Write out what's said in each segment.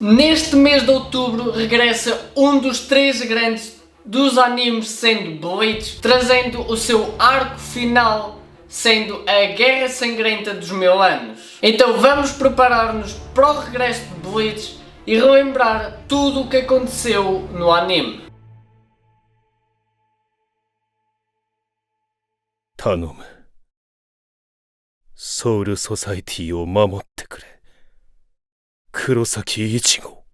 Neste mês de outubro regressa um dos três grandes dos animes, sendo Bleach, trazendo o seu arco final, sendo a Guerra Sangrenta dos Mil Anos. Então vamos preparar-nos para o regresso de Bleach e relembrar tudo o que aconteceu no anime. 頼む。ソウルソサエティを守ってくれ。黒崎一護。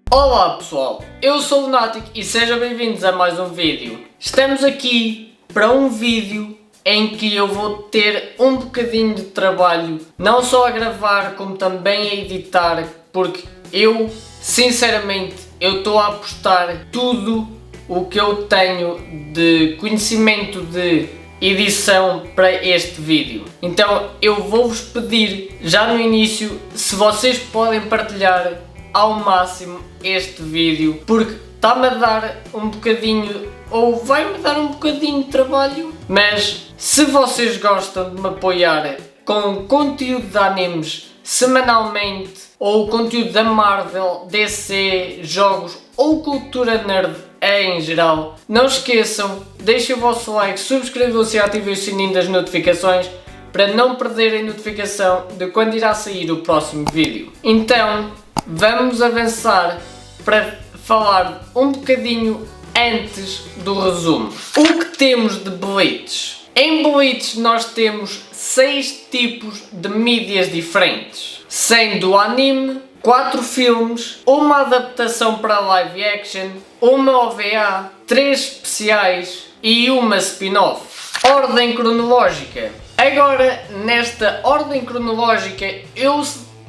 Olá pessoal, eu sou o Lunático e sejam bem-vindos a mais um vídeo. Estamos aqui para um vídeo em que eu vou ter um bocadinho de trabalho, não só a gravar como também a editar, porque eu, sinceramente, eu estou a apostar tudo o que eu tenho de conhecimento de edição para este vídeo. Então eu vou-vos pedir já no início se vocês podem partilhar ao máximo este vídeo, porque está-me a dar um bocadinho, ou vai-me dar um bocadinho de trabalho, mas se vocês gostam de me apoiar com conteúdo de animes semanalmente, ou conteúdo da Marvel, DC, jogos ou cultura nerd em geral, não esqueçam, deixem o vosso like, subscrevam-se e ativem o sininho das notificações para não perderem notificação de quando irá sair o próximo vídeo. Então, vamos avançar para falar um bocadinho antes do resumo. O que temos de Bleach? Em Bleach nós temos 6 tipos de mídias diferentes, sendo o anime, 4 filmes, uma adaptação para live action, uma OVA, 3 especiais e uma spin-off. Ordem cronológica. Agora, nesta ordem cronológica, eu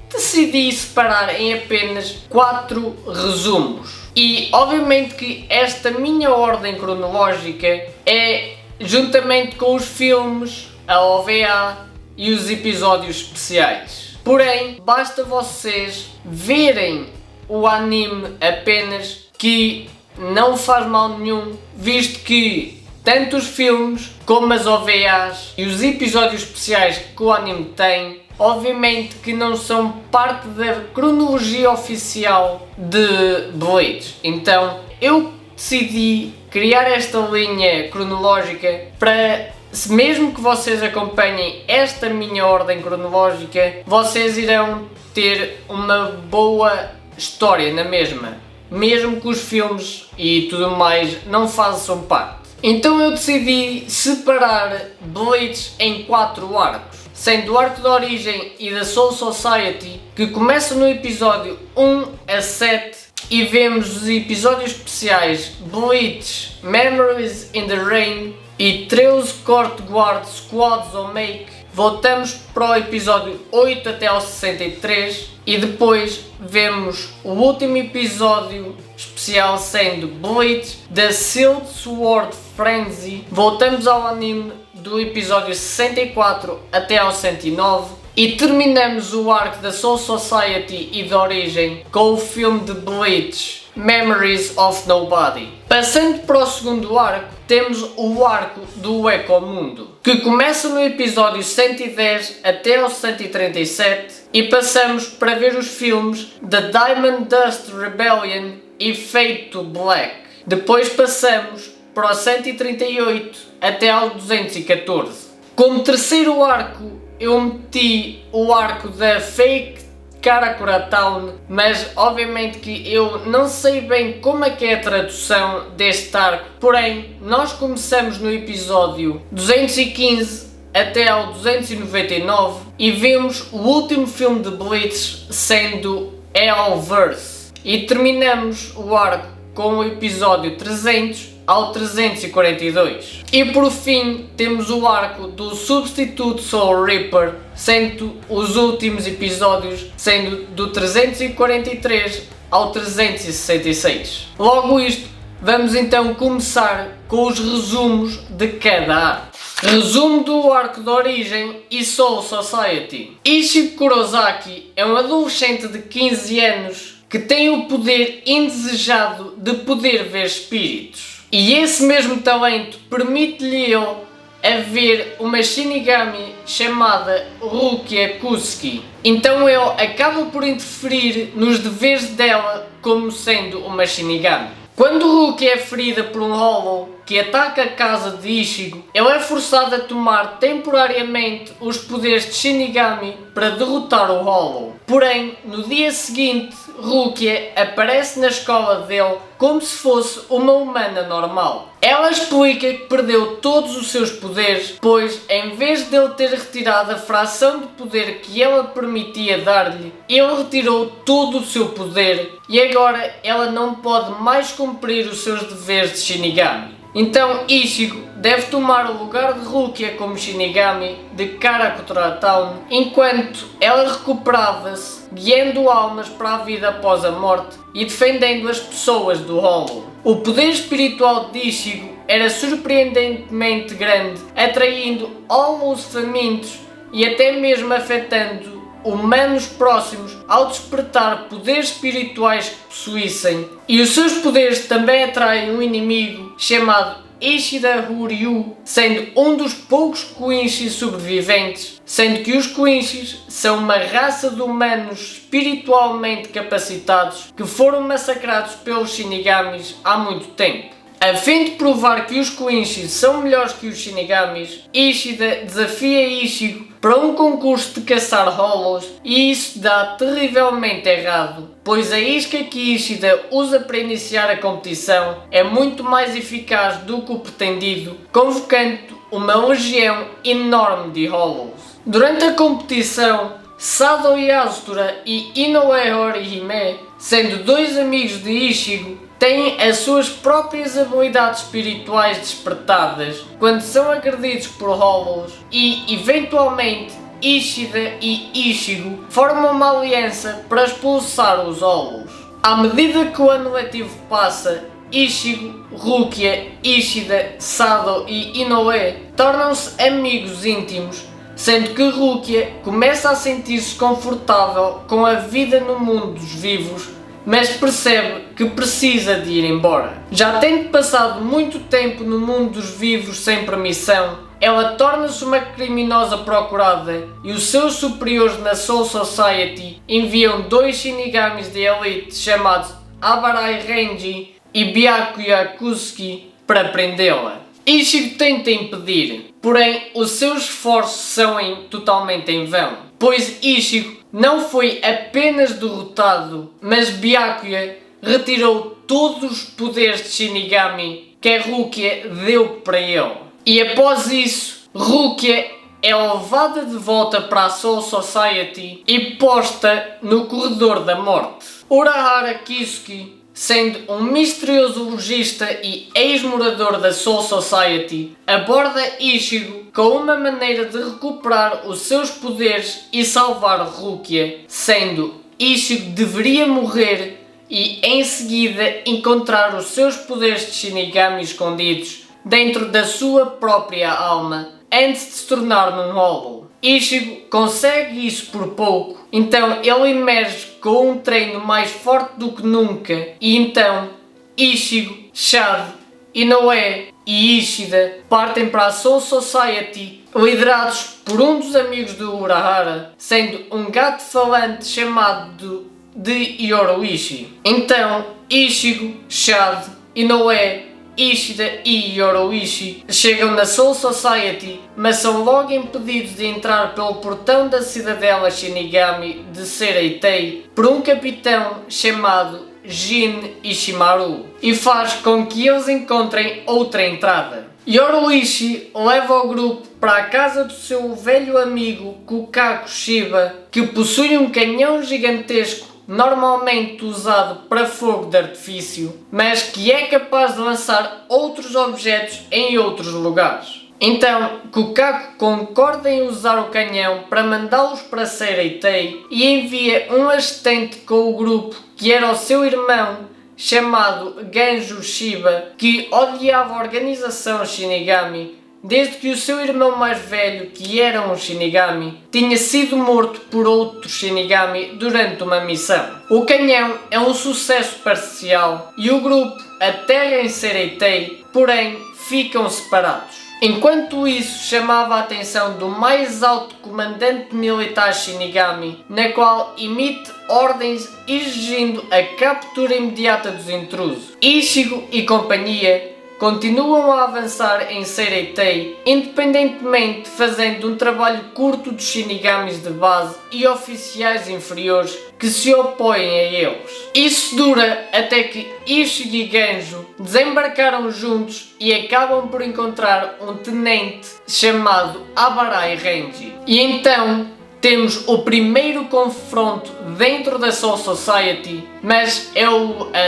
decidi separar em apenas 4 resumos. E obviamente que esta minha ordem cronológica é juntamente com os filmes, a OVA e os episódios especiais. Porém, basta vocês verem o anime apenas, que não faz mal nenhum, visto que tanto os filmes como as OVAs e os episódios especiais que o anime tem, obviamente que não são parte da cronologia oficial de Bleach. Então eu decidi criar esta linha cronológica para, mesmo que vocês acompanhem esta minha ordem cronológica, vocês irão ter uma boa história na mesma, mesmo que os filmes e tudo mais não façam parte. Então eu decidi separar Bleach em 4 arcos, sendo o arco da origem e da Soul Society, que começa no episódio 1 a 7, e vemos os episódios especiais Bleach, Memories in the Rain e 13 Court Guard Squads on Make. Voltamos para o episódio 8 até ao 63 e depois vemos o último episódio especial, sendo Bleach, The Sealed Sword Frenzy. Voltamos ao anime do episódio 64 até ao 109 e terminamos o arco da Soul Society e da origem com o filme de Bleach, Memories of Nobody. Passando para o segundo arco, temos o arco do Ecomundo, que começa no episódio 110 até ao 137 e passamos para ver os filmes The Diamond Dust Rebellion e Fade to Black. Depois passamos para o 138 até ao 214. Como terceiro arco eu meti o arco da Fake Karakura Town, mas obviamente que eu não sei bem como é que é a tradução deste arco, porém nós começamos no episódio 215 até ao 299 e vemos o último filme de Bleach, sendo Hellverse, e terminamos o arco com o episódio 300 ao 342. E por fim temos o arco do Substitute Soul Reaper, sendo os últimos episódios sendo do 343 ao 366. Logo isto, vamos então começar com os resumos de cada arco. Resumo do arco de origem e Soul Society. Ichigo Kurosaki é um adolescente de 15 anos que tem o poder indesejado de poder ver espíritos. E esse mesmo talento permite-lhe a ver uma Shinigami chamada Rukia Kusuki. Então ele acaba por interferir nos deveres dela como sendo uma Shinigami. Quando Rukia é ferida por um Hollow que ataca a casa de Ichigo, ele é forçado a tomar temporariamente os poderes de Shinigami para derrotar o Hollow. Porém, no dia seguinte, Rukia aparece na escola dele como se fosse uma humana normal. Ela explica que perdeu todos os seus poderes, pois em vez de ele ter retirado a fração de poder que ela permitia dar-lhe, ele retirou todo o seu poder e agora ela não pode mais cumprir os seus deveres de Shinigami. Então Ichigo deve tomar o lugar de Rukia como Shinigami de Karakura Town, enquanto ela recuperava-se, guiando almas para a vida após a morte e defendendo as pessoas do Hollow. O poder espiritual de Ichigo era surpreendentemente grande, atraindo almos famintos e até mesmo afetando humanos próximos ao despertar poderes espirituais que possuíssem. E os seus poderes também atraem um inimigo chamado Ishida Ryu, sendo um dos poucos Quincy sobreviventes, sendo que os Quincy's são uma raça de humanos espiritualmente capacitados que foram massacrados pelos Shinigamis há muito tempo. A fim de provar que os Quincy's são melhores que os Shinigamis, Ishida desafia Ichigo para um concurso de caçar Hollows e isso dá terrivelmente errado, pois a isca que Ishida usa para iniciar a competição é muito mais eficaz do que o pretendido, convocando uma legião enorme de Hollows. Durante a competição, Sado Yasura e Inoue Horihime, sendo dois amigos de Ichigo, têm as suas próprias habilidades espirituais despertadas quando são agredidos por Hollows e, eventualmente, Ishida e Ichigo formam uma aliança para expulsar os Hollows. À medida que o ano letivo passa, Ichigo, Rukia, Ishida, Sado e Inoue tornam-se amigos íntimos, sendo que Rukia começa a sentir-se confortável com a vida no mundo dos vivos, mas percebe que precisa de ir embora. Já tendo passado muito tempo no mundo dos vivos sem permissão, ela torna-se uma criminosa procurada e os seus superiores na Soul Society enviam dois Shinigamis de elite chamados Abarai Renji e Byakuya Kusuki para prendê-la. Ichigo tenta impedir, porém os seus esforços são totalmente em vão, pois Ichigo não foi apenas derrotado, mas Byakuya retirou todos os poderes de Shinigami que a Rukia deu para ele. E após isso, Rukia é levada de volta para a Soul Society e posta no corredor da morte. Urahara Kisuki, sendo um misterioso lojista e ex-morador da Soul Society, aborda Ichigo com uma maneira de recuperar os seus poderes e salvar Rukia, sendo Ichigo deveria morrer e em seguida encontrar os seus poderes de Shinigami escondidos dentro da sua própria alma antes de se tornar num Hollow. Ichigo consegue isso por pouco, então ele emerge com um treino mais forte do que nunca e então Ichigo, Shad, Inoue e Ishida partem para a Soul Society liderados por um dos amigos do Urahara, sendo um gato falante chamado de Yoroishi. Então Ichigo, Shad, Inoue, Ishida e Yoroishi chegam na Soul Society, mas são logo impedidos de entrar pelo portão da cidadela Shinigami de Sereitei por um capitão chamado Jin Ishimaru e faz com que eles encontrem outra entrada. Yoroishi leva o grupo para a casa do seu velho amigo Kukaku Shiba, que possui um canhão gigantesco normalmente usado para fogo de artifício, mas que é capaz de lançar outros objetos em outros lugares. Então, Kukaku concorda em usar o canhão para mandá-los para Sereitei e envia um assistente com o grupo que era o seu irmão, chamado Ganju Shiba, que odiava a organização Shinigami, desde que o seu irmão mais velho, que era um Shinigami, tinha sido morto por outro Shinigami durante uma missão. O canhão é um sucesso parcial e o grupo aterra em Seireitei, porém ficam separados. Enquanto isso chamava a atenção do mais alto comandante militar Shinigami, na qual emite ordens exigindo a captura imediata dos intrusos. Ichigo e companhia continuam a avançar em Seireitei, independentemente fazendo um trabalho curto dos Shinigamis de base e oficiais inferiores que se opõem a eles. Isso dura até que Ichigo e Genjo desembarcaram juntos e acabam por encontrar um tenente chamado Abarai Renji. E então temos o primeiro confronto dentro da Soul Society, mas é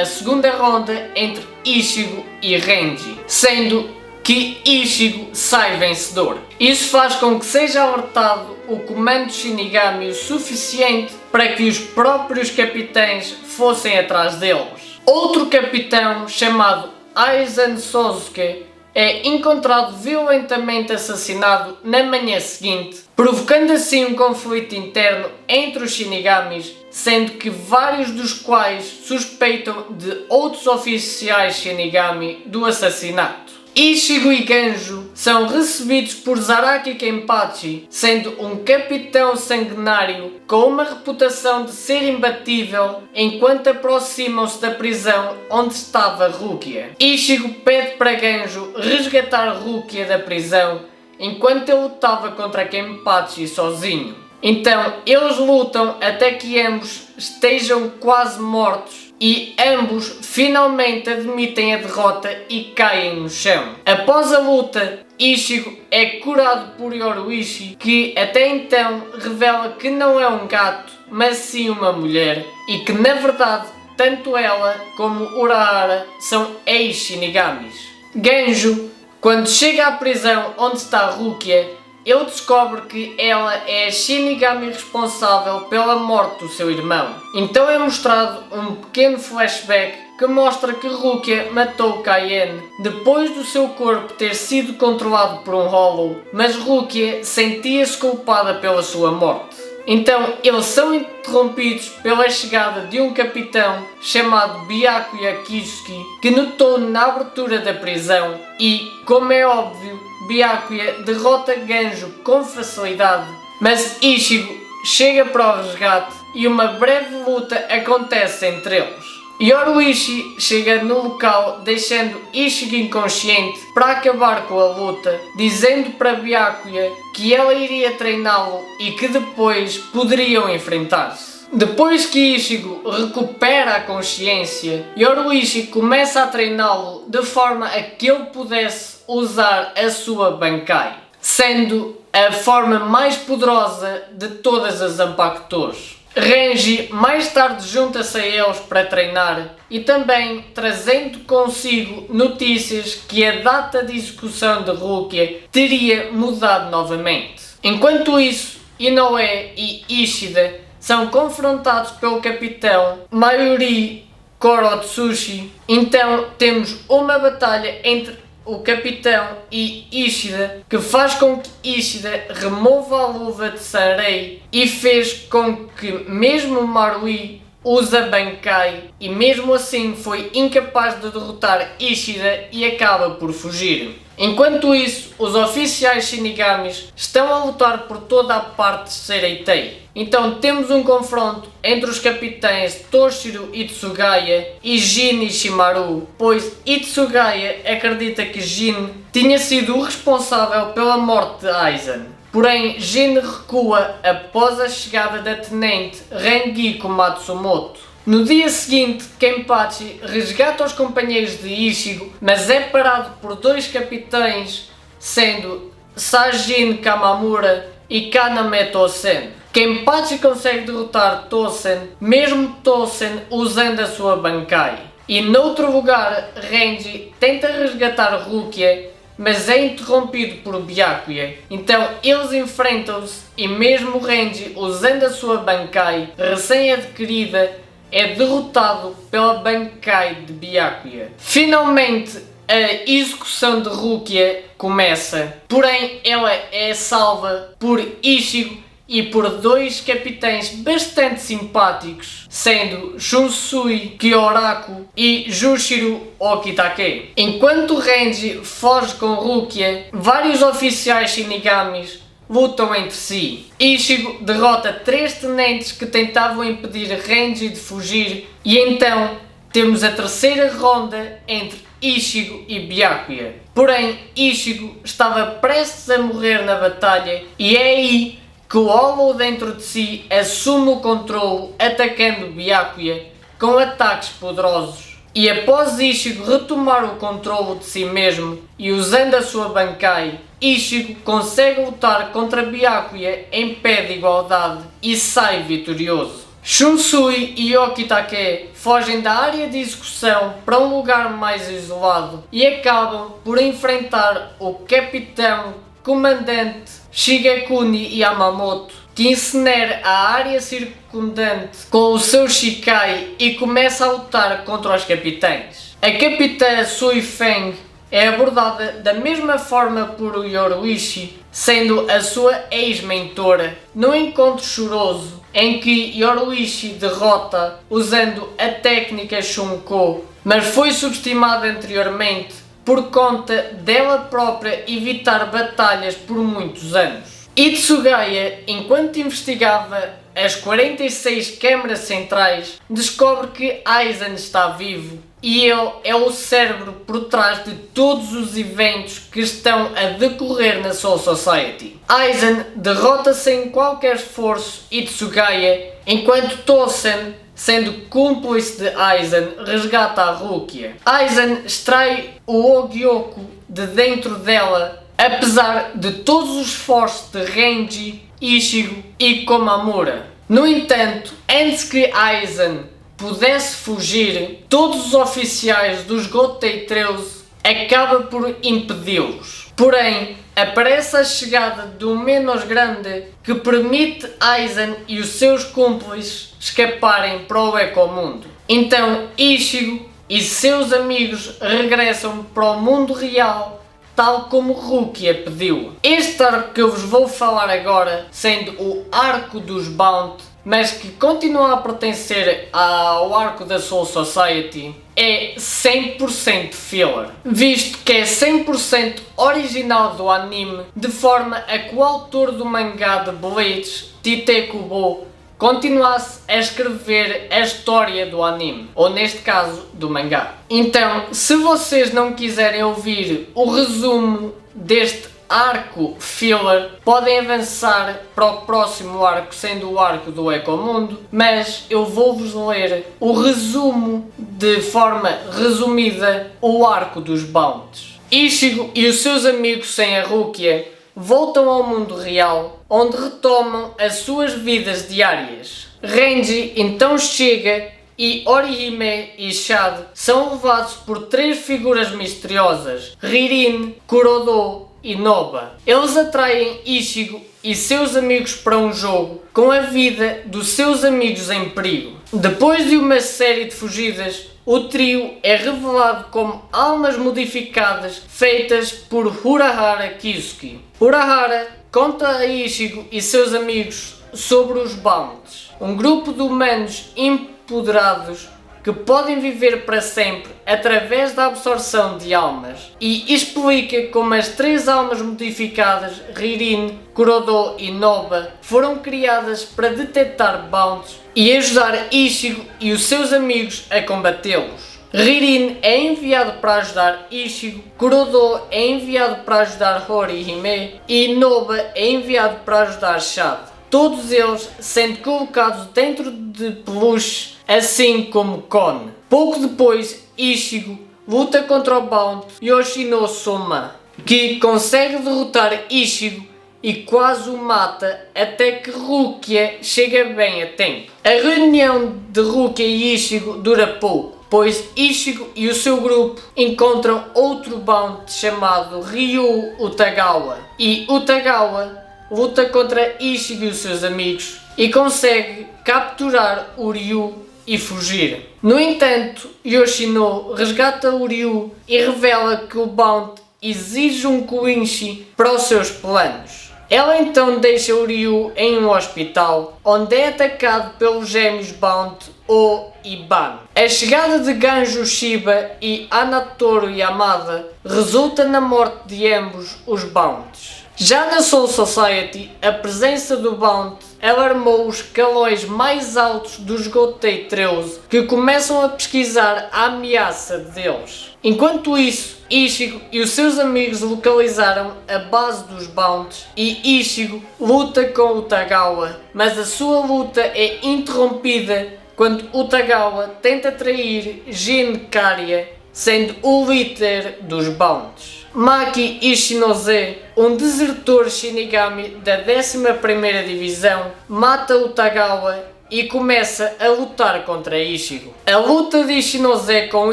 a segunda ronda entre Ichigo e Renji, sendo que Ichigo sai vencedor. Isso faz com que seja alertado o comando Shinigami o suficiente para que os próprios capitães fossem atrás deles. Outro capitão chamado Aizen Sosuke é encontrado violentamente assassinado na manhã seguinte, provocando assim um conflito interno entre os Shinigamis, sendo que vários dos quais suspeitam de outros oficiais Shinigami do assassinato. Ichigo e Genjo são recebidos por Zaraki Kenpachi, sendo um capitão sanguinário com uma reputação de ser imbatível, enquanto aproximam-se da prisão onde estava Rukia. Ichigo pede para Genjo resgatar Rukia da prisão, enquanto ele lutava contra Kenpachi sozinho. Então eles lutam até que ambos estejam quase mortos e ambos finalmente admitem a derrota e caem no chão. Após a luta, Ichigo é curado por Yoruichi, que até então revela que não é um gato, mas sim uma mulher, e que na verdade tanto ela como Urahara são ex-Shinigamis. Genjo, quando chega à prisão onde está Rukia, ele descobre que ela é a Shinigami responsável pela morte do seu irmão. Então é mostrado um pequeno flashback que mostra que Rukia matou Kaien depois do seu corpo ter sido controlado por um Hollow, mas Rukia sentia-se culpada pela sua morte. Então eles são interrompidos pela chegada de um capitão chamado Byakuya Kisuki, que notou na abertura da prisão e, como é óbvio, Byakuya derrota Genjo com facilidade, mas Ichigo chega para o resgate e uma breve luta acontece entre eles. Yoruichi chega no local deixando Ichigo inconsciente para acabar com a luta, dizendo para Byakuya que ela iria treiná-lo e que depois poderiam enfrentar-se. Depois que Ichigo recupera a consciência, Yoruichi começa a treiná-lo de forma a que ele pudesse usar a sua Bankai, sendo a forma mais poderosa de todas as Zanpakutos. Renji mais tarde junta-se a eles para treinar e também trazendo consigo notícias que a data de execução de Rukia teria mudado novamente. Enquanto isso, Inoue e Ishida são confrontados pelo capitão Mayuri Korotsushi. Então temos uma batalha entre o capitão e Ishida, que faz com que Ishida remova a luva de Sanrei e fez com que mesmo Marui use a Bankai e mesmo assim foi incapaz de derrotar Ishida e acaba por fugir. Enquanto isso, os oficiais Shinigamis estão a lutar por toda a parte de Seireitei. Então temos um confronto entre os capitães Toshiro Itsugaya e Jin Ishimaru, pois Itsugaya acredita que Jin tinha sido o responsável pela morte de Aizen. Porém, Jin recua após a chegada da tenente Rengiko Matsumoto. No dia seguinte, Kenpachi resgata os companheiros de Ichigo, mas é parado por dois capitães, sendo Sajin Kamamura e Kaname Tosen. Kenpachi consegue derrotar Tosen, mesmo Tosen usando a sua Bankai. E noutro lugar, Renji tenta resgatar Rukia, mas é interrompido por Byakuya. Então eles enfrentam-se e mesmo Renji, usando a sua Bankai recém-adquirida, é derrotado pela Bankai de Byakuya. Finalmente, a execução de Rukia começa, porém ela é salva por Ichigo e por dois capitães bastante simpáticos, sendo Shunsui Kyoraku e Jushiro Okitake. Enquanto Renji foge com Rukia, vários oficiais Shinigamis lutam entre si. Ichigo derrota 3 tenentes que tentavam impedir Renji de fugir e então temos a terceira ronda entre Ichigo e Byakuya. Porém, Ichigo estava prestes a morrer na batalha e é aí que o Hollow dentro de si assume o controle, atacando Byakuya com ataques poderosos. E após Ichigo retomar o controle de si mesmo e usando a sua Bankai, Ichigo consegue lutar contra Byakuya em pé de igualdade e sai vitorioso. Shunsui e Okitake fogem da área de execução para um lugar mais isolado e acabam por enfrentar o capitão comandante Shigekuni Yamamoto, que incinera a área circundante com o seu Shikai e começa a lutar contra os capitães. A capitã Sui Feng é abordada da mesma forma por Yoruichi, sendo a sua ex-mentora, num encontro choroso em que Yoruichi derrota usando a técnica Shunko, mas foi subestimada anteriormente por conta dela própria evitar batalhas por muitos anos. Itsugaya, enquanto investigava as 46 câmaras centrais, descobre que Aizen está vivo e ele é o cérebro por trás de todos os eventos que estão a decorrer na Soul Society. Aizen derrota sem qualquer esforço Itsugaya, enquanto Tosen, sendo cúmplice de Aizen, resgata a Rukia. Aizen extrai o Ogyoku de dentro dela, apesar de todos os esforços de Renji, Ichigo e Komamura. No entanto, antes que Aizen pudesse fugir, todos os oficiais dos Gotei 13 acabam por impedi-los. Porém, aparece a chegada do Menos Grande que permite Aizen e os seus cúmplices escaparem para o Ecomundo. Então Ichigo e seus amigos regressam para o mundo real, tal como Rukia pediu. Este arco que eu vos vou falar agora, sendo o arco dos Bounty, mas que continua a pertencer ao arco da Soul Society, é 100% filler, visto que é 100% original do anime, de forma a que o autor do mangá de Bleach, Tite Kubo, continuasse a escrever a história do anime, ou neste caso, do mangá. Então, se vocês não quiserem ouvir o resumo deste arco filler, podem avançar para o próximo arco, sendo o arco do Ecomundo, mas eu vou-vos ler o resumo de forma resumida, o arco dos Bounties. Ichigo e os seus amigos sem a Rukia voltam ao mundo real, onde retomam as suas vidas diárias. Renji então chega e Orihime e Shad são levados por 3 figuras misteriosas, Ririn, Kurodo e Noba. Eles atraem Ichigo e seus amigos para um jogo com a vida dos seus amigos em perigo. Depois de uma série de fugidas, o trio é revelado como almas modificadas feitas por Urahara Kisuke. Urahara conta a Ichigo e seus amigos sobre os Bounties, um grupo de humanos empoderados que podem viver para sempre através da absorção de almas, e explica como as 3 almas modificadas, Ririn, Kurodo e Noba, foram criadas para detectar Bounties e ajudar Ichigo e os seus amigos a combatê-los. Ririn é enviado para ajudar Ichigo, Kurodo é enviado para ajudar Orihime e Noba é enviado para ajudar Shad. Todos eles sendo colocados dentro de peluche, assim como Kon. Pouco depois, Ichigo luta contra o Bounty Yoshino Soma, que consegue derrotar Ichigo e quase o mata até que Rukia chega bem a tempo. A reunião de Rukia e Ichigo dura pouco, pois Ichigo e o seu grupo encontram outro Bounty chamado Ryu Utagawa, e Utagawa luta contra Ichigo e os seus amigos e consegue capturar o Ryu e fugir. No entanto, Yoshino resgata o Ryu e revela que o Bount exige um Kuinchi para os seus planos. Ela então deixa o Ryu em um hospital, onde é atacado pelos gêmeos Bount, O e Ban. A chegada de Ganjo Shiba e Anatoru Yamada resulta na morte de ambos os Bounts. Já na Soul Society, a presença do Bount alarmou os escalões mais altos dos Gotei 13, que começam a pesquisar a ameaça deles. Enquanto isso, Ichigo e os seus amigos localizaram a base dos Bounts e Ichigo luta com o Tagawa, mas a sua luta é interrompida quando o Tagawa tenta trair Jin Kariya, sendo o líder dos Bounts. Maki Ishinose, um desertor Shinigami da 11ª Divisão, mata o Tagawa e começa a lutar contra Ichigo. A luta de Ishinose com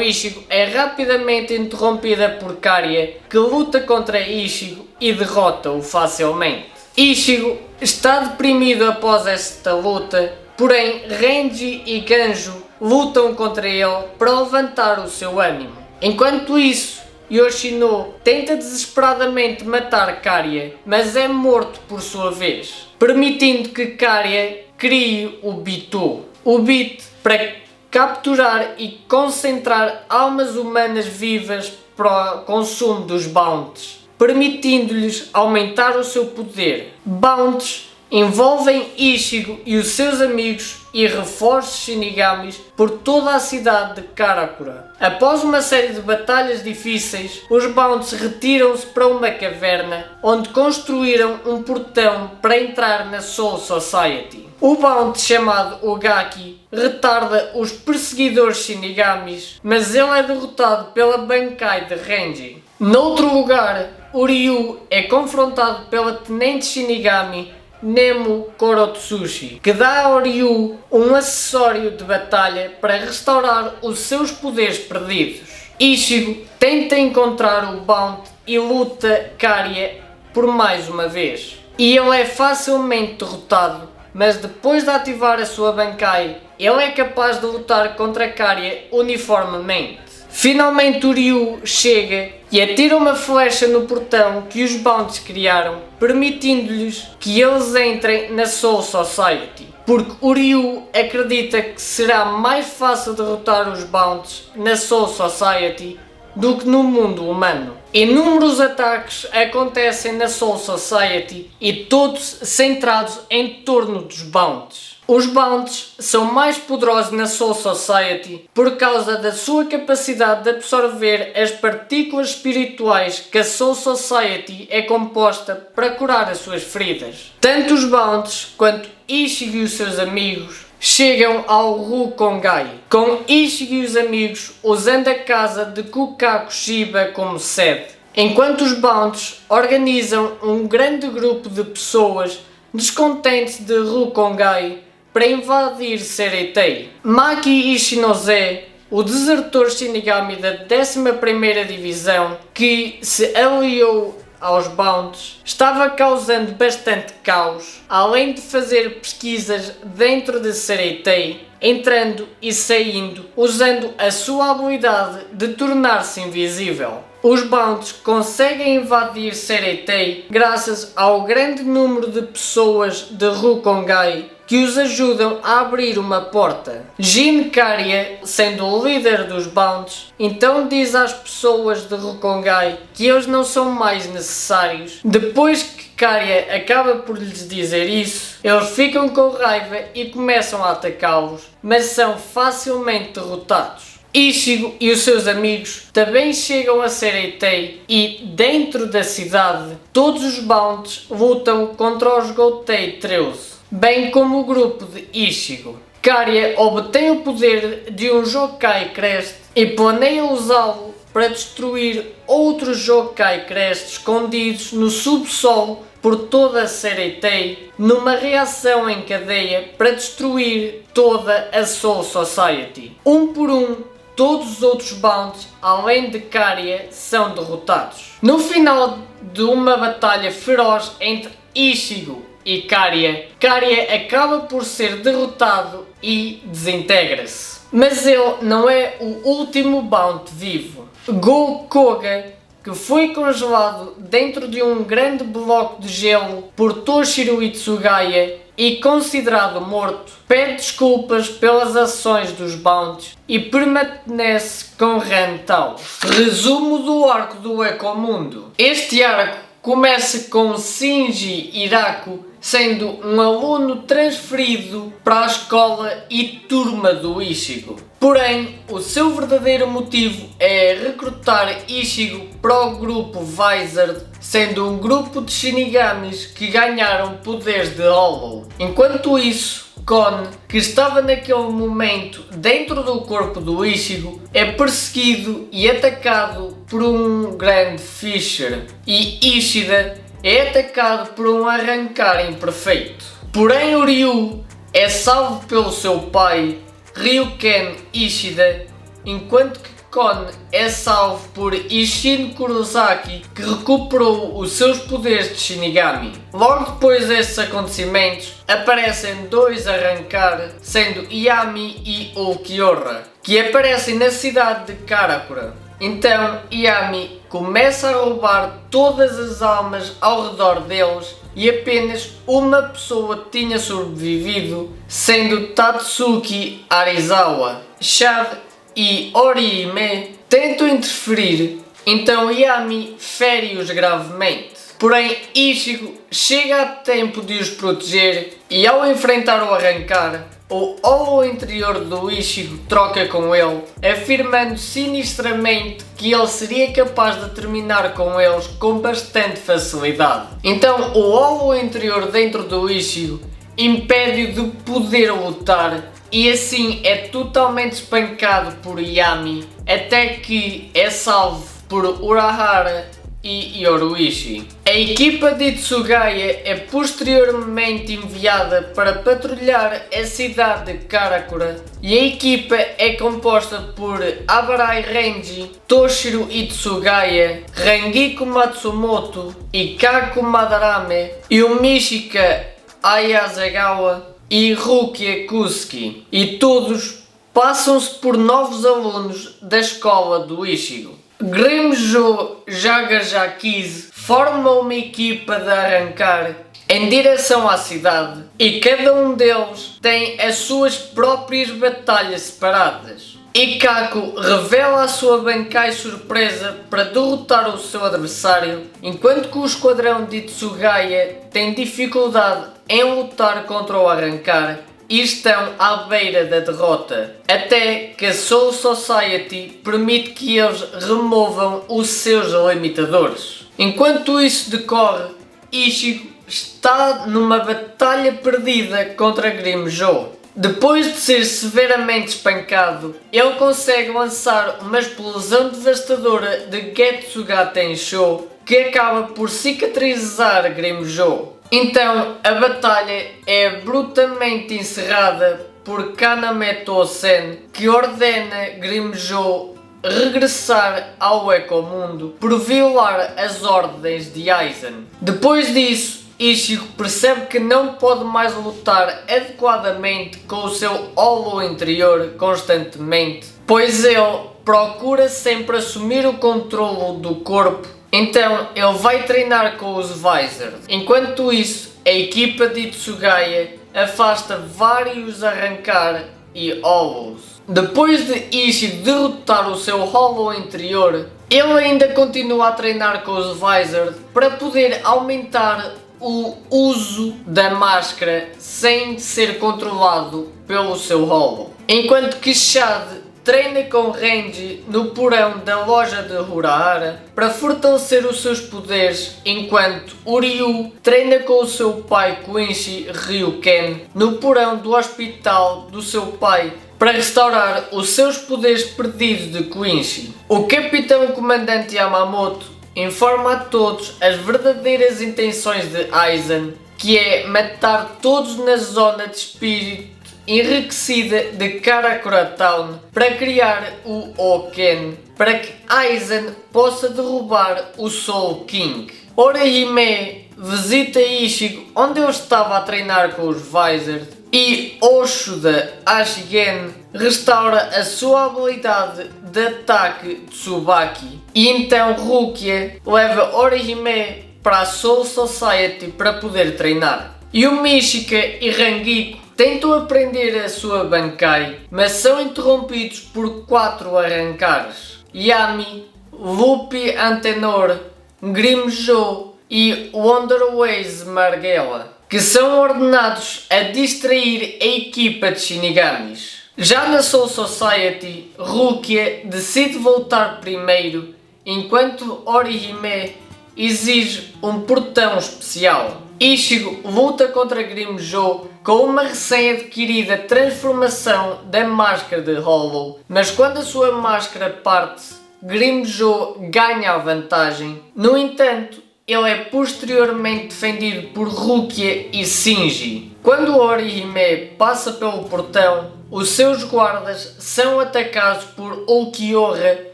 Ichigo é rapidamente interrompida por Kariya, que luta contra Ichigo e derrota-o facilmente. Ichigo está deprimido após esta luta, porém Renji e Ganjo lutam contra ele para levantar o seu ânimo. Enquanto isso, Yoshino tenta desesperadamente matar Kariya, mas é morto por sua vez, permitindo que Kariya crie o Bitu. O Bit para capturar e concentrar almas humanas vivas para o consumo dos Bounts, permitindo-lhes aumentar o seu poder. Bounts envolvem Ichigo e os seus amigos e reforços Shinigamis por toda a cidade de Karakura. Após uma série de batalhas difíceis, os Bounts retiram-se para uma caverna, onde construíram um portão para entrar na Soul Society. O Bount chamado Ogaki retarda os perseguidores Shinigamis, mas ele é derrotado pela Bankai de Renji. Noutro lugar, o Ryu é confrontado pela Tenente Shinigami Nemo Korotsushi, que dá ao Ryu um acessório de batalha para restaurar os seus poderes perdidos. Ichigo tenta encontrar o Bount e luta Kariya por mais uma vez. E ele é facilmente derrotado, mas depois de ativar a sua Bankai, ele é capaz de lutar contra Kariya uniformemente. Finalmente o Ryu chega e atira uma flecha no portão que os Bounts criaram, permitindo-lhes que eles entrem na Soul Society, porque o Ryu acredita que será mais fácil derrotar os Bounts na Soul Society do que no mundo humano. Inúmeros ataques acontecem na Soul Society e todos centrados em torno dos Bounts. Os Bounts são mais poderosos na Soul Society por causa da sua capacidade de absorver as partículas espirituais que a Soul Society é composta para curar as suas feridas. Tanto os Bounts quanto Ichigo e os seus amigos chegam ao Rukongai, com Ichigo e os amigos usando a casa de Kukaku Shiba como sede, enquanto os Bounts organizam um grande grupo de pessoas descontentes de Rukongai para invadir Sereitei. Maki Ishinose, o desertor Shinigami da 11ª Divisão, que se aliou aos Bounts, estava causando bastante caos, além de fazer pesquisas dentro de Sereitei, entrando e saindo, usando a sua habilidade de tornar-se invisível. Os Bounts conseguem invadir Sereitei graças ao grande número de pessoas de Rukongai que os ajudam a abrir uma porta. Jin Kariya, sendo o líder dos Bounts, então diz às pessoas de Rukongai que eles não são mais necessários. Depois que Kariya acaba por lhes dizer isso, eles ficam com raiva e começam a atacá-los, mas são facilmente derrotados. Ichigo e os seus amigos também chegam a Sereitei e, dentro da cidade, todos os Bounts lutam contra os Gotei 13, bem como o grupo de Ichigo. Kariya obtém o poder de um Jokai Crest e planeia usá-lo para destruir outros Jokai Crest escondidos no subsolo por toda a Sereitei, numa reação em cadeia para destruir toda a Soul Society. Um por um, todos os outros Bounts, além de Kariya, são derrotados. No final de uma batalha feroz entre Ichigo e Karia. Karia acaba por ser derrotado e desintegra-se. Mas ele não é o último Bounty vivo. Go Koga, que foi congelado dentro de um grande bloco de gelo por Toshiro Itsugaya e considerado morto, pede desculpas pelas ações dos Bounties e permanece com Ran Tao. Resumo do arco do Ecomundo. Este arco começa com Shinji Hiraku sendo um aluno transferido para a escola e turma do Ichigo. Porém, o seu verdadeiro motivo é recrutar Ichigo para o grupo Vizard, sendo um grupo de Shinigamis que ganharam poderes de Hollow. Enquanto isso, Kon, que estava naquele momento dentro do corpo do Ichigo, é perseguido e atacado por um grande Fisher, e Ishida é atacado por um arrancar imperfeito. Porém, o Ryu é salvo pelo seu pai, Ryuken Ishida, enquanto que Kon é salvo por Ishin Kurosaki, que recuperou os seus poderes de Shinigami. Logo depois desses acontecimentos, aparecem dois arrancar, sendo Yami e Ulquiorra, que aparecem na cidade de Karakura. Então, Yami começa a roubar todas as almas ao redor deles e apenas uma pessoa tinha sobrevivido, sendo Tatsuki Arizawa. Chad e Orihime tentam interferir, então Yami fere-os gravemente. Porém, Ichigo chega a tempo de os proteger e ao enfrentar o arrancar, o Hollow interior do Ichigo troca com ele, afirmando sinistramente que ele seria capaz de terminar com eles com bastante facilidade. Então o Hollow interior dentro do Ichigo impede-o de poder lutar e assim é totalmente espancado por Yami, até que é salvo por Urahara e Yoruichi. A equipa de Itsugaya é posteriormente enviada para patrulhar a cidade de Karakura e a equipa é composta por Abarai Renji, Toshiro Itsugaya, Rangiko Matsumoto e Kaku Madarame, e o Mishika Ayazagawa e Rukia Kusuki, e todos passam-se por novos alunos da escola do Ichigo. Grimmjow Jagajakiz forma uma equipa de arrancar em direção à cidade e cada um deles tem as suas próprias batalhas separadas. Ikkaku revela a sua Bankai surpresa para derrotar o seu adversário, enquanto que o esquadrão de Itsugaya tem dificuldade em lutar contra o arrancar e estão à beira da derrota, até que a Soul Society permite que eles removam os seus limitadores. Enquanto isso decorre, Ichigo está numa batalha perdida contra Grimmjow. Depois de ser severamente espancado, ele consegue lançar uma explosão devastadora de Getsuga Tensho que acaba por cicatrizar Grimmjow. Então a batalha é brutalmente encerrada por Kanameto Sen, que ordena Grimmjow regressar ao Ecomundo por violar as ordens de Aizen. Depois disso, Ichigo percebe que não pode mais lutar adequadamente com o seu Hollow interior constantemente, pois ele procura sempre assumir o controle do corpo. Então ele vai treinar com os Vizard. Enquanto isso, a equipa de Itsugaya afasta vários arrancar e Hollows. Depois de Ichigo derrotar o seu Hollow interior, ele ainda continua a treinar com os Vizard para poder aumentar o uso da máscara sem ser controlado pelo seu Hollow. Enquanto que Chad treina com Renji no porão da loja de Urahara para fortalecer os seus poderes, enquanto Ryu treina com o seu pai Quincy Ryuken no porão do hospital do seu pai para restaurar os seus poderes perdidos de Quincy. O Capitão Comandante Yamamoto informa a todos as verdadeiras intenções de Aizen, que é matar todos na zona de espírito enriquecida de Karakura Town para criar o Oken, para que Aizen possa derrubar o Soul King. Orihime visita Ichigo onde ele estava a treinar com os Vizard e Oshuda Ashigen restaura a sua habilidade de ataque Tsubaki. E então Rukia leva Orihime para a Soul Society para poder treinar. E o Mishika e Rangiko tentam aprender a sua Bankai, mas são interrompidos por 4 arrancares: Yami, Luffy Antenor, Grimmjow e Wonderways Marghella, que são ordenados a distrair a equipa de Shinigamis. Já na Soul Society, Rukia decide voltar primeiro, enquanto Orihime exige um portão especial. Ichigo luta contra Grimmjow com uma recém-adquirida transformação da máscara de Hollow, mas quando a sua máscara parte, Grimmjow ganha a vantagem. No entanto, ele é posteriormente defendido por Rukia e Shinji. Quando Orihime passa pelo portão, os seus guardas são atacados por Ulquiorra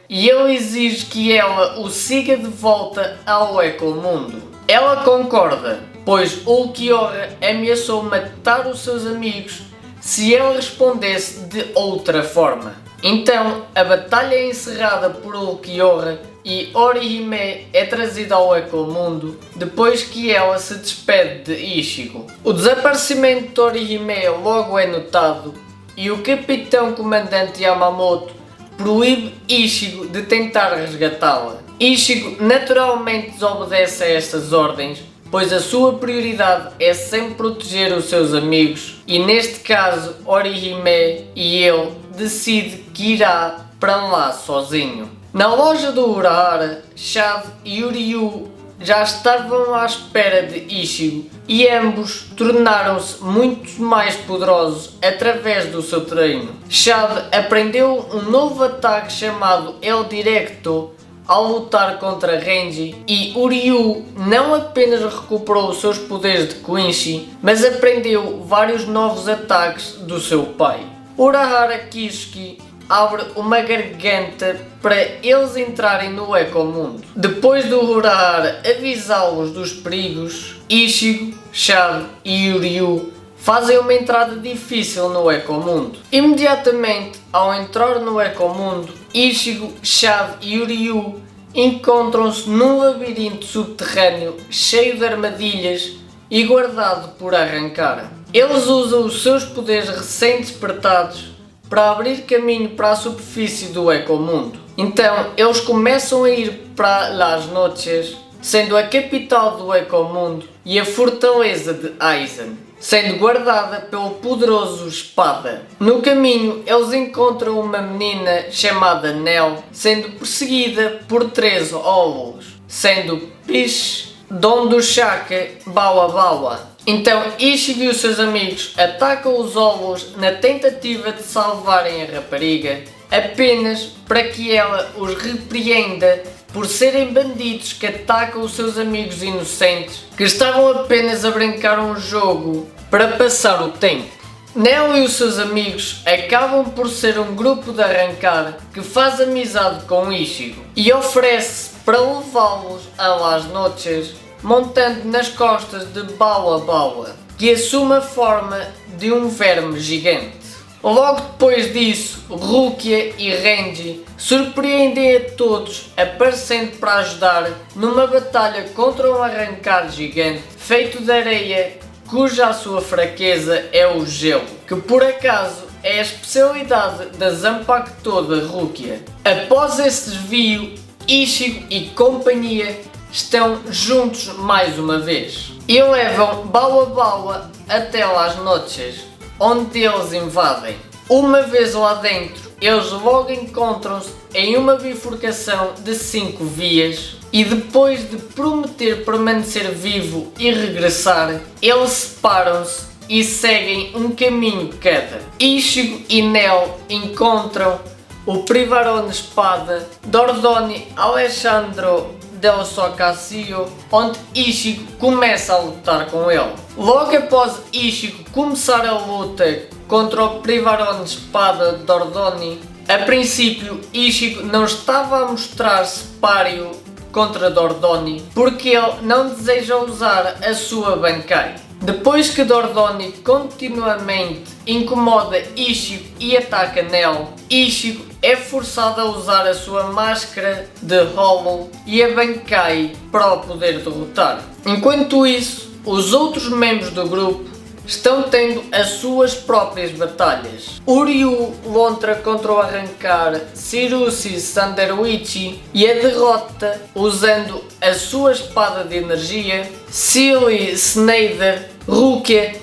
e ele exige que ela o siga de volta ao Ecomundo. Ela concorda, pois Ulquiorra ameaçou matar os seus amigos se ela respondesse de outra forma. Então, a batalha é encerrada por Ulquiorra e Orihime é trazida ao Ecomundo depois que ela se despede de Ichigo. O desaparecimento de Orihime logo é notado e o Capitão Comandante Yamamoto proíbe Ichigo de tentar resgatá-la. Ichigo naturalmente desobedece a estas ordens, pois a sua prioridade é sempre proteger os seus amigos e neste caso Orihime e ele decide que irá para lá sozinho. Na loja do Urahara, Chad e Uryu já estavam à espera de Ichigo e ambos tornaram-se muito mais poderosos através do seu treino. Chad aprendeu um novo ataque chamado El Directo ao lutar contra Renji e Uryu não apenas recuperou os seus poderes de Quincy, mas aprendeu vários novos ataques do seu pai. Urahara Kisuke abre uma garganta para eles entrarem no Ecomundo. Depois do Urahara avisá-los dos perigos, Ichigo, Chad e Uryu fazem uma entrada difícil no Ecomundo. Imediatamente ao entrar no Ecomundo, Ichigo, Chad e Uryu encontram-se num labirinto subterrâneo cheio de armadilhas e guardado por arrancar. Eles usam os seus poderes recém-despertados para abrir caminho para a superfície do Ecomundo. Então eles começam a ir para Las Noches, sendo a capital do Ecomundo e a fortaleza de Aizen, sendo guardada pelo poderoso Espada. No caminho eles encontram uma menina chamada Nell, sendo perseguida por 3 Hollows, sendo Peach, Don do Shaka, Bawa Bawa. Então Ichigo e os seus amigos atacam os Hollows na tentativa de salvarem a rapariga, apenas para que ela os repreenda por serem bandidos que atacam os seus amigos inocentes que estavam apenas a brincar um jogo para passar o tempo. Nell e os seus amigos acabam por ser um grupo de arrancar que faz amizade com Ichigo e oferece para levá-los a Las Noches, montando nas costas de Bawa Bawa, que assume a forma de um verme gigante. Logo depois disso, Rukia e Renji surpreendem a todos aparecendo para ajudar numa batalha contra um arrancar gigante feito de areia cuja a sua fraqueza é o gelo, que por acaso é a especialidade da Zanpakuto da Rukia. Após esse desvio, Ichigo e companhia estão juntos mais uma vez e levam Bawa Bawa até Las Noches, onde eles invadem. Uma vez lá dentro, eles logo encontram-se em uma bifurcação de 5 vias e depois de prometer permanecer vivo e regressar, eles separam-se e seguem um caminho cada. Ichigo e Nell encontram o Privarone Espada, Dordoni Alessandro Del Socasio, onde Ichigo começa a lutar com ele. Logo após Ichigo começar a luta contra o Privarone Espada Dordoni, a princípio Ichigo não estava a mostrar-se páreo contra Dordoni porque ele não deseja usar a sua Bankai. Depois que Dordoni continuamente incomoda Ichigo e ataca Nel, Ichigo é forçado a usar a sua máscara de Hollow e a Bankai para o poder derrotar. Enquanto isso, os outros membros do grupo estão tendo as suas próprias batalhas. Uryu luta contra o arrancar Tsurushi Sandaruichi e a derrota usando a sua espada de energia. Silly Snyder Rukia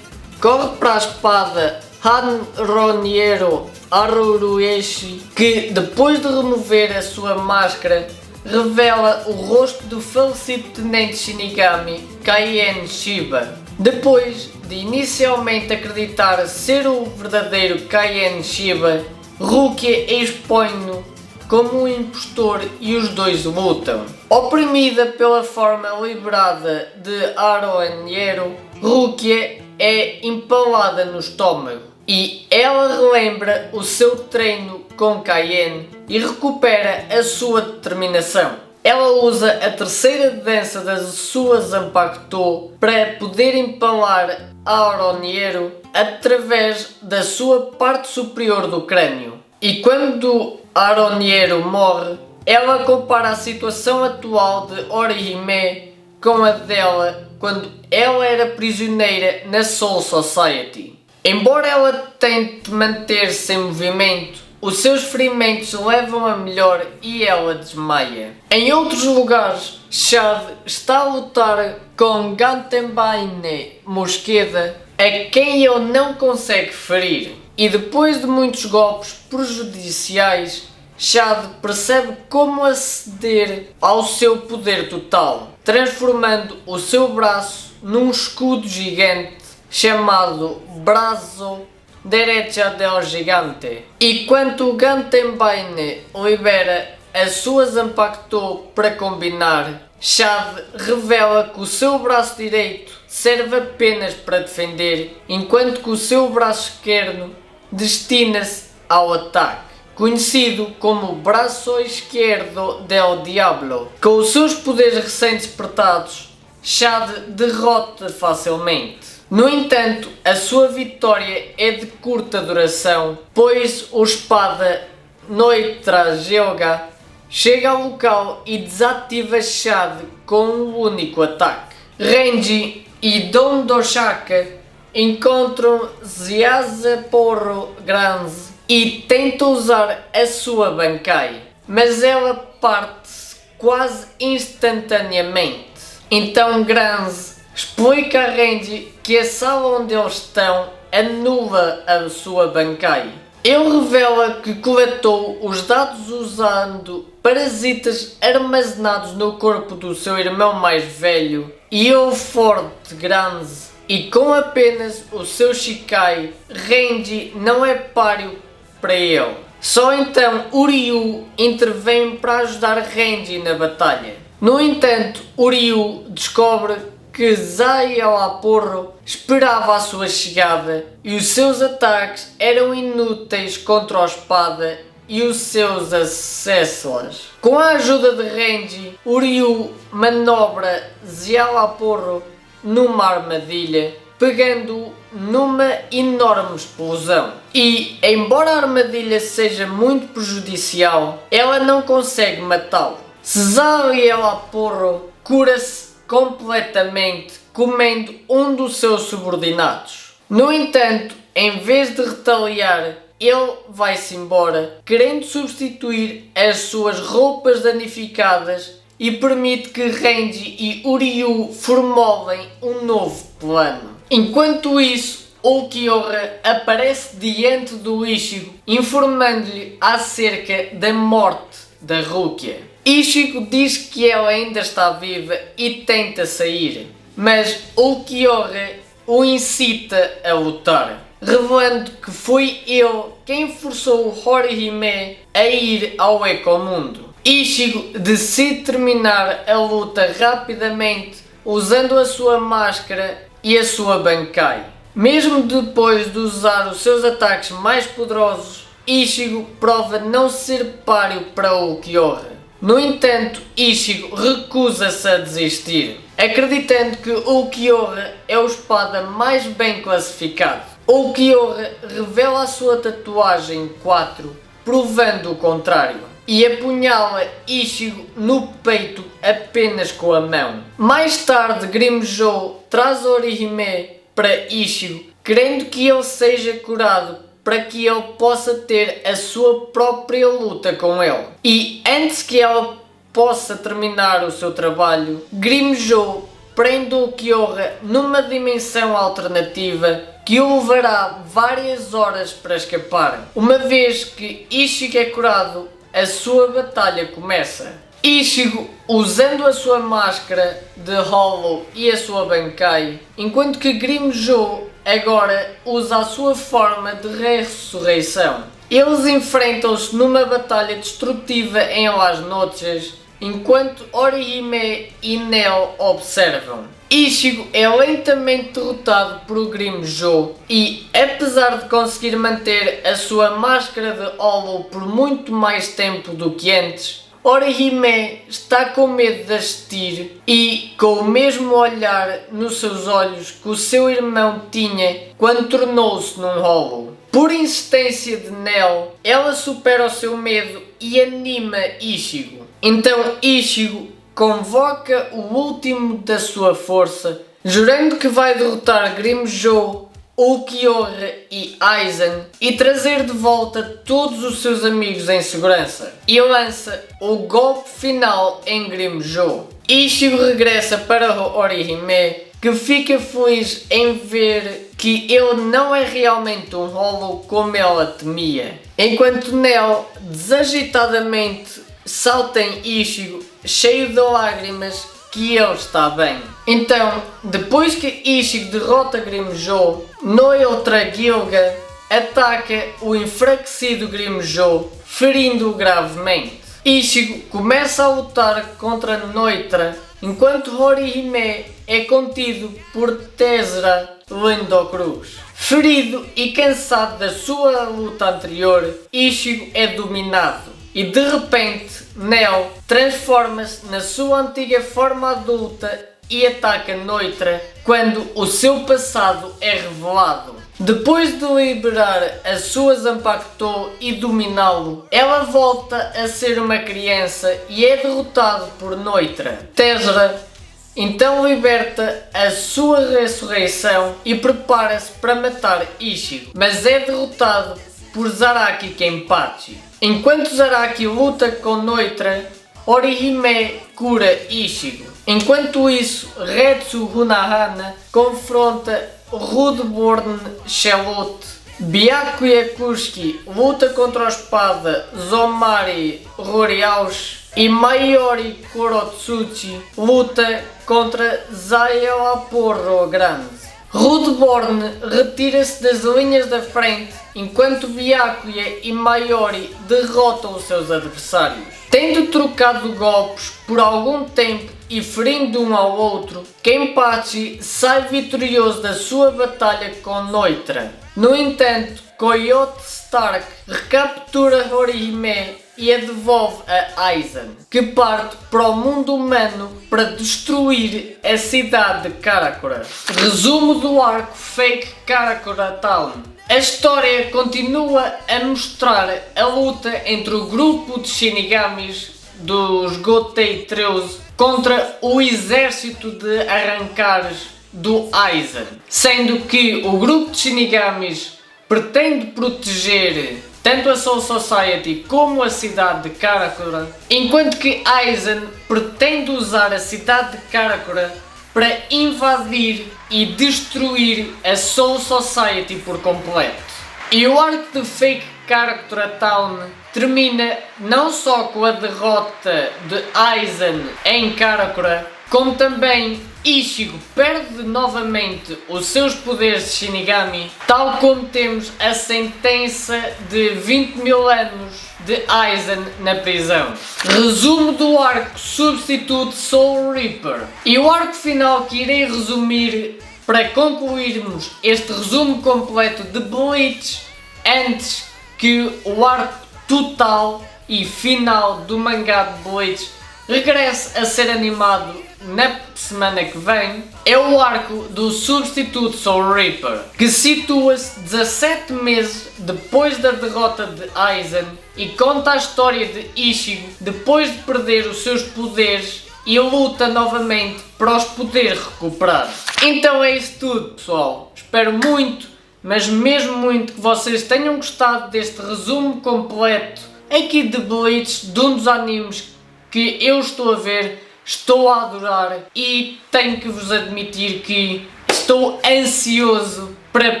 corre para a espada Hanroniero Arurueshi, que depois de remover a sua máscara revela o rosto do falecido tenente Shinigami Kaien Shiba. Depois de inicialmente acreditar ser o verdadeiro Kaien Shiba, Rukia expõe-no como um impostor e os dois lutam. Oprimida pela forma liberada de Aroniero, Rukia é empalada no estômago e ela relembra o seu treino com Kaien e recupera a sua determinação. Ela usa a terceira dança da sua Zanpakuto para poder empalar Aroniero através da sua parte superior do crânio. E quando Aroniero morre, ela compara a situação atual de Orihime com a dela quando ela era prisioneira na Soul Society. Embora ela tente manter-se em movimento, os seus ferimentos levam a melhor e ela desmaia. Em outros lugares, Chad está a lutar com Gantenbaine Mosqueda, a quem ele não consegue ferir. E depois de muitos golpes prejudiciais, Chad percebe como aceder ao seu poder total, transformando o seu braço num escudo gigante chamado Braço Derecha del Gigante. E quando Gantenbaine libera a sua Zanpakuto para combinar, Chad revela que o seu braço direito serve apenas para defender, enquanto que o seu braço esquerdo destina-se ao ataque, conhecido como Braço Esquerdo del Diablo. Com os seus poderes recém-despertados, Chad derrota facilmente. No entanto, a sua vitória é de curta duração, pois o espada Noitra Geoga chega ao local e desativa Chad com um único ataque. Renji e Don Doshaka encontram Ziazaporo Granz e tentam usar a sua Bankai, mas ela parte quase instantaneamente. Então Granz explica a Renji que a sala onde eles estão anula a sua Bankai. Ele revela que coletou os dados usando parasitas armazenados no corpo do seu irmão mais velho, Ilford Granz, e com apenas o seu Shikai, Renji não é páreo para ele. Só então Uryu intervém para ajudar Renji na batalha. No entanto, Uryu descobre que Zayalaporro esperava a sua chegada e os seus ataques eram inúteis contra a espada e os seus acessórios. Com a ajuda de Renji, Uryu manobra Zayalaporro numa armadilha, pegando-o numa enorme explosão. E, embora a armadilha seja muito prejudicial, ela não consegue matá-lo. Zayalaporro cura-se completamente comendo um dos seus subordinados. No entanto, em vez de retaliar, ele vai-se embora, querendo substituir as suas roupas danificadas e permite que Renji e Uryu formulem um novo plano. Enquanto isso, Ulquiorra aparece diante do Ichigo, informando-lhe acerca da morte da Rukia. Ichigo diz que ela ainda está viva e tenta sair, mas Ulquiorra o incita a lutar, revelando que foi ele quem forçou o Horihime a ir ao Ecomundo. Ichigo decide terminar a luta rapidamente usando a sua máscara e a sua Bankai. Mesmo depois de usar os seus ataques mais poderosos, Ichigo prova não ser páreo para Ulquiorra. No entanto, Ichigo recusa-se a desistir, acreditando que Ulquiorra é o espada mais bem classificado. Ulquiorra revela a sua tatuagem 4, provando o contrário, e apunhala Ichigo no peito apenas com a mão. Mais tarde, Grimmjow traz Orihime para Ichigo, querendo que ele seja curado para que ele possa ter a sua própria luta com ele. E antes que ela possa terminar o seu trabalho, Grimmjow prende Ulquiorra numa dimensão alternativa que o levará várias horas para escapar. Uma vez que Ichigo é curado, a sua batalha começa. Ichigo, usando a sua máscara de Hollow e a sua Bankai, enquanto que Grimmjow agora usa a sua forma de ressurreição. Eles enfrentam-se numa batalha destrutiva em Las Noches, enquanto Orihime e Nel observam. Ichigo é lentamente derrotado por Grimmjow e, apesar de conseguir manter a sua máscara de Hollow por muito mais tempo do que antes, Orihime está com medo de assistir e com o mesmo olhar nos seus olhos que o seu irmão tinha quando tornou-se num Hollow. Por insistência de Nel, ela supera o seu medo e anima Ichigo. Então Ichigo convoca o último da sua força, jurando que vai derrotar Grimmjow, Ulquiorra e Aizen e trazer de volta todos os seus amigos em segurança. E lança o golpe final em Grimmjow. Ichigo regressa para Orihime, que fica feliz em ver que ele não é realmente um Hollow como ela temia. Enquanto Nel desagitadamente salta em Ichigo, cheio de lágrimas, que ele está bem. Então, depois que Ichigo derrota Grimmjow, Noitra Gilga ataca o enfraquecido Grimmjow, ferindo-o gravemente. Ichigo começa a lutar contra Noitra, enquanto Orihime é contido por Tezra Lindocruz. Ferido e cansado da sua luta anterior, Ichigo é dominado. E de repente, Nel transforma-se na sua antiga forma adulta e ataca Noitra quando o seu passado é revelado. Depois de liberar a sua Zanpakuto e dominá-lo, ela volta a ser uma criança e é derrotado por Noitra. Tezra então liberta a sua ressurreição e prepara-se para matar Ichigo, mas é derrotado por Zaraki Kenpachi. Enquanto Zaraki luta com Noitra, Orihime cura Ichigo. Enquanto isso, Retsu Hunahana confronta Rudborn Shellot. Byakuya Kusuke luta contra a espada Zomari Roriaush e Mayori Korotsuchi luta contra Zayalaporro Grande. Rudborn retira-se das linhas da frente enquanto Byakuya e Mayori derrotam os seus adversários. Tendo trocado golpes por algum tempo e ferindo um ao outro, Kenpachi sai vitorioso da sua batalha com Noitra. No entanto, Coyote Stark recaptura Orihime e a devolve a Aizen, que parte para o mundo humano para destruir a cidade de Karakura. Resumo do arco Fake Karakura Town. A história continua a mostrar a luta entre o grupo de Shinigamis dos Gotei 13 contra o exército de arrancares do Aizen, sendo que o grupo de Shinigamis pretende proteger tanto a Soul Society como a cidade de Karakura, enquanto que Aizen pretende usar a cidade de Karakura para invadir e destruir a Soul Society por completo. E o arco de Fake Karakura Town termina não só com a derrota de Aizen em Karakura, como também Ichigo perde novamente os seus poderes de Shinigami, tal como temos a sentença de 20.000 anos de Aizen na prisão. Resumo do arco Substitute Soul Reaper. E o arco final que irei resumir para concluirmos este resumo completo de Bleach antes que o arco total e final do mangá de Bleach regresse a ser animado na semana que vem, é o arco do substituto Soul Reaper, que situa-se 17 meses depois da derrota de Aizen e conta a história de Ichigo depois de perder os seus poderes e luta novamente para os poder recuperar. Então é isso tudo, pessoal. Espero muito, mas mesmo muito, que vocês tenham gostado deste resumo completo aqui de Bleach, de um dos animes que eu estou a ver, estou a adorar e tenho que vos admitir que estou ansioso para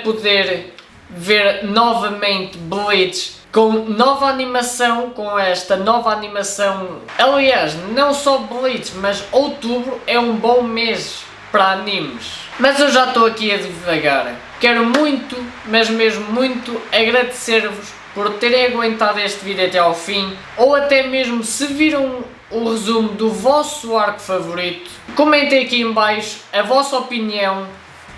poder ver novamente Bleach com nova animação, com esta nova animação. Aliás, não só Bleach, mas outubro é um bom mês para animes. Mas eu já estou aqui a divagar. Quero muito, mas mesmo muito, agradecer-vos por terem aguentado este vídeo até ao fim, ou até mesmo se viram o resumo do vosso arco favorito. Comentem aqui em baixo a vossa opinião,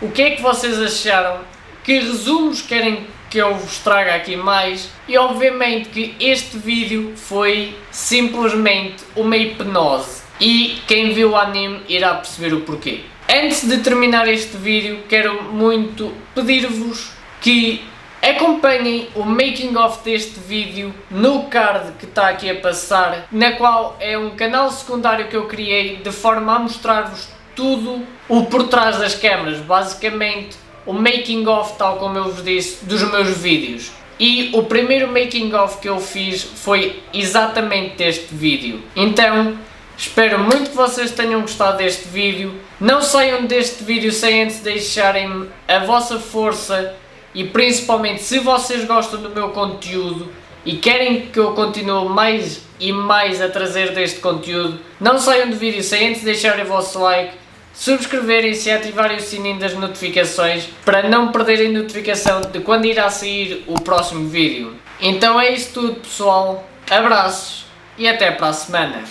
o que é que vocês acharam, que resumos querem que eu vos traga aqui mais, e obviamente que este vídeo foi simplesmente uma hipnose e quem viu o anime irá perceber o porquê. Antes de terminar este vídeo, quero muito pedir-vos que acompanhem o making of deste vídeo no card que está aqui a passar, na qual é um canal secundário que eu criei de forma a mostrar-vos tudo o por trás das câmaras, basicamente o making of, tal como eu vos disse, dos meus vídeos. E o primeiro making of que eu fiz foi exatamente deste vídeo. Então, espero muito que vocês tenham gostado deste vídeo. Não saiam deste vídeo sem antes deixarem a vossa força e principalmente se vocês gostam do meu conteúdo e querem que eu continue mais e mais a trazer deste conteúdo, não saiam do vídeo sem antes deixarem o vosso like, subscreverem-se e ativarem o sininho das notificações para não perderem notificação de quando irá sair o próximo vídeo. Então é isso tudo, pessoal. Abraços e até para a semana.